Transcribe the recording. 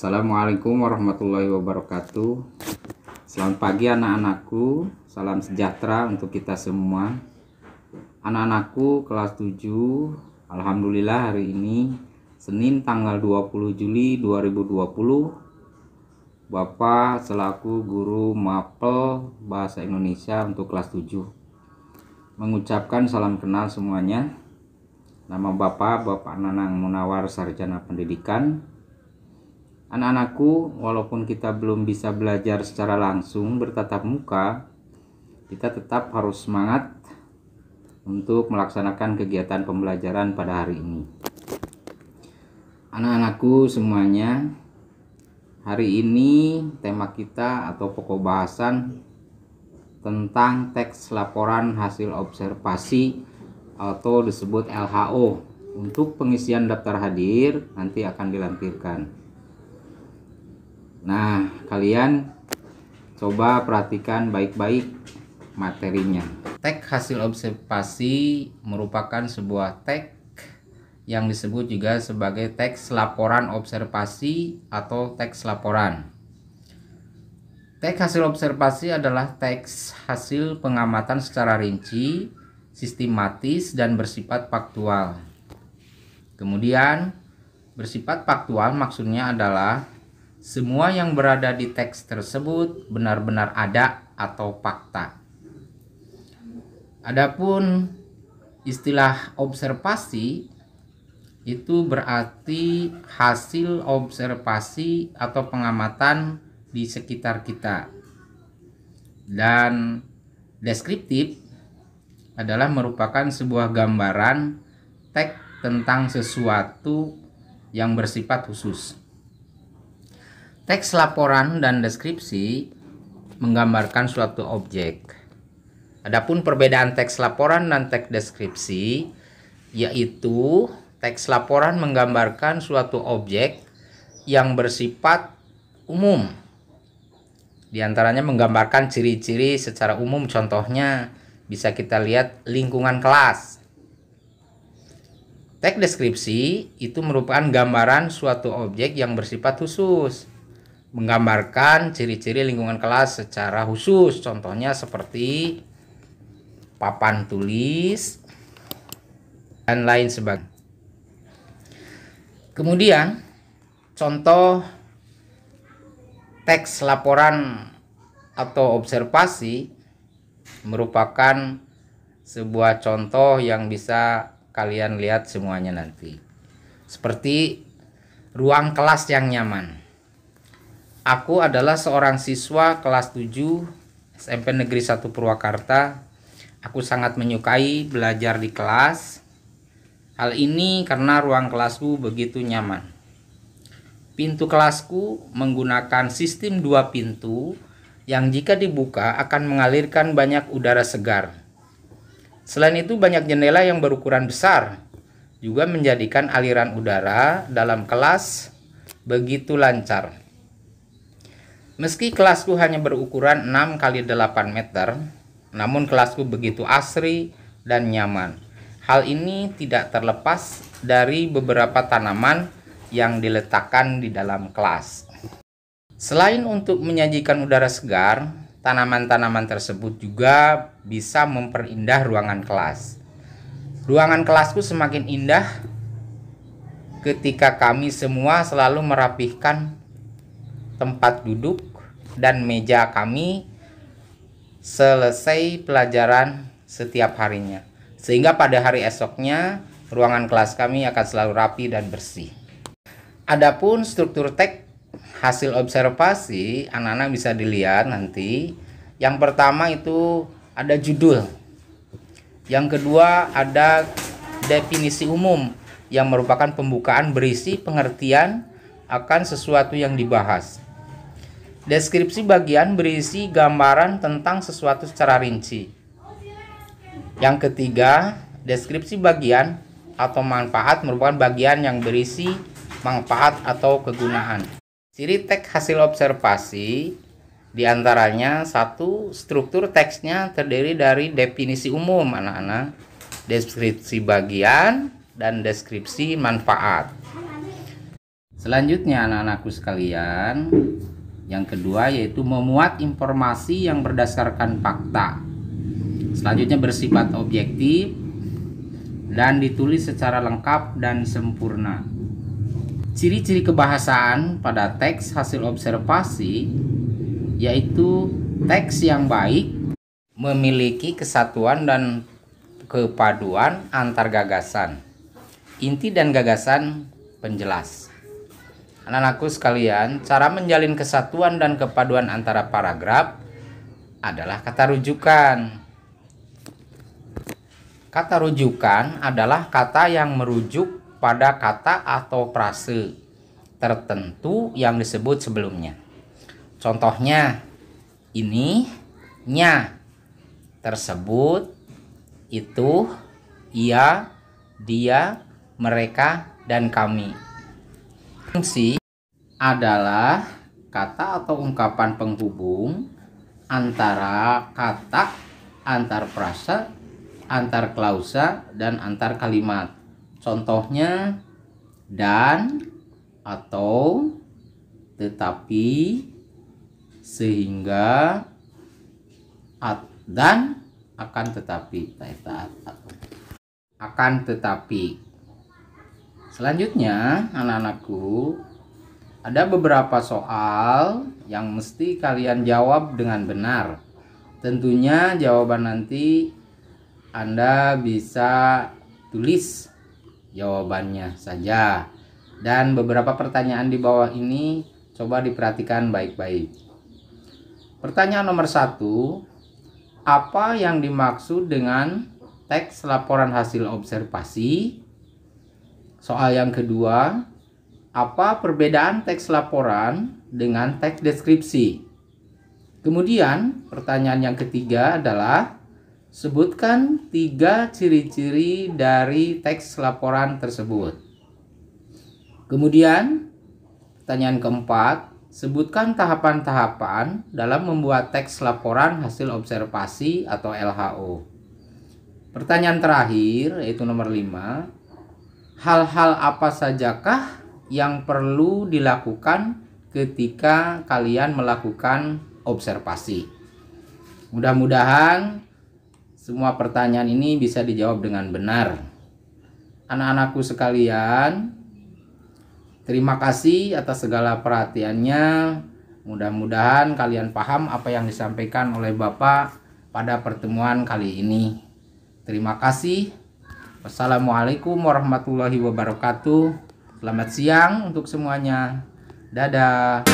Assalamualaikum warahmatullahi wabarakatuh. Selamat pagi anak-anakku. Salam sejahtera untuk kita semua. Anak-anakku kelas 7, alhamdulillah hari ini Senin tanggal 20 Juli 2020, Bapak selaku guru mapel bahasa Indonesia untuk kelas 7 mengucapkan salam kenal semuanya. Nama Bapak Nanang Munawar, Sarjana Pendidikan. Anak-anakku, walaupun kita belum bisa belajar secara langsung bertatap muka, kita tetap harus semangat untuk melaksanakan kegiatan pembelajaran pada hari ini. Anak-anakku semuanya, hari ini tema kita atau pokok bahasan tentang teks laporan hasil observasi atau disebut LHO. Untuk pengisian daftar hadir nanti akan dilampirkan. Nah, kalian coba perhatikan baik-baik materinya. Teks hasil observasi merupakan sebuah teks yang disebut juga sebagai teks laporan observasi atau teks laporan. Teks hasil observasi adalah teks hasil pengamatan secara rinci, sistematis, dan bersifat faktual. Kemudian, bersifat faktual maksudnya adalah semua yang berada di teks tersebut benar-benar ada atau fakta. Adapun istilah observasi itu berarti hasil observasi atau pengamatan di sekitar kita. Dan deskriptif adalah merupakan sebuah gambaran teks tentang sesuatu yang bersifat khusus. Teks laporan dan deskripsi menggambarkan suatu objek. Adapun perbedaan teks laporan dan teks deskripsi, yaitu teks laporan menggambarkan suatu objek yang bersifat umum. Di antaranya menggambarkan ciri-ciri secara umum, contohnya bisa kita lihat lingkungan kelas. Teks deskripsi itu merupakan gambaran suatu objek yang bersifat khusus, menggambarkan ciri-ciri lingkungan kelas secara khusus, contohnya seperti papan tulis dan lain sebagainya. Kemudian contoh teks laporan atau observasi merupakan sebuah contoh yang bisa kalian lihat semuanya nanti, seperti ruang kelas yang nyaman. Aku adalah seorang siswa kelas 7 SMP Negeri 1 Purwakarta. Aku sangat menyukai belajar di kelas. Hal ini karena ruang kelasku begitu nyaman. Pintu kelasku menggunakan sistem 2 pintu yang jika dibuka akan mengalirkan banyak udara segar. Selain itu banyak jendela yang berukuran besar juga menjadikan aliran udara dalam kelas begitu lancar. Meski kelasku hanya berukuran 6 x 8 meter, namun kelasku begitu asri dan nyaman. Hal ini tidak terlepas dari beberapa tanaman yang diletakkan di dalam kelas. Selain untuk menyajikan udara segar, tanaman-tanaman tersebut juga bisa memperindah ruangan kelas. Ruangan kelasku semakin indah ketika kami semua selalu merapihkan tempat duduk dan meja kami selesai pelajaran setiap harinya, sehingga pada hari esoknya ruangan kelas kami akan selalu rapi dan bersih. Adapun struktur teks hasil observasi anak-anak bisa dilihat nanti. Yang pertama itu ada judul, yang kedua ada definisi umum yang merupakan pembukaan berisi pengertian akan sesuatu yang dibahas. Deskripsi bagian berisi gambaran tentang sesuatu secara rinci. Yang ketiga, deskripsi bagian atau manfaat merupakan bagian yang berisi manfaat atau kegunaan. Ciri teks hasil observasi diantaranya: 1. Struktur teksnya terdiri dari definisi umum anak-anak, deskripsi bagian, dan deskripsi manfaat. Selanjutnya anak-anakku sekalian, yang kedua yaitu memuat informasi yang berdasarkan fakta. Selanjutnya bersifat objektif dan ditulis secara lengkap dan sempurna. Ciri-ciri kebahasaan pada teks hasil observasi yaitu teks yang baik, memiliki kesatuan dan kepaduan antar gagasan, inti dan gagasan penjelas. Anak-anakku sekalian, cara menjalin kesatuan dan kepaduan antara paragraf adalah kata rujukan. Kata rujukan adalah kata yang merujuk pada kata atau frase tertentu yang disebut sebelumnya. Contohnya, ini, nya, tersebut, itu, ia, dia, mereka, dan kami. Fungsi adalah kata atau ungkapan penghubung antara kata, antar frasa, antar klausa, dan antar kalimat. Contohnya dan, atau, tetapi, sehingga, dan, akan tetapi, akan tetapi. Selanjutnya anak-anakku, ada beberapa soal yang mesti kalian jawab dengan benar. Tentunya jawaban nanti Anda bisa tulis jawabannya saja. Dan beberapa pertanyaan di bawah ini coba diperhatikan baik-baik. Pertanyaan nomor 1, apa yang dimaksud dengan teks laporan hasil observasi? Soal yang kedua, apa perbedaan teks laporan dengan teks deskripsi? Kemudian pertanyaan yang ketiga adalah sebutkan 3 ciri-ciri dari teks laporan tersebut. Kemudian pertanyaan keempat, sebutkan tahapan-tahapan dalam membuat teks laporan hasil observasi atau LHO. Pertanyaan terakhir yaitu nomor 5, hal-hal apa sajakah yang perlu dilakukan ketika kalian melakukan observasi? Mudah-mudahan semua pertanyaan ini bisa dijawab dengan benar. Anak-anakku sekalian, terima kasih atas segala perhatiannya. Mudah-mudahan kalian paham apa yang disampaikan oleh Bapak pada pertemuan kali ini. Terima kasih. Wassalamualaikum warahmatullahi wabarakatuh. Selamat siang untuk semuanya. Dadah.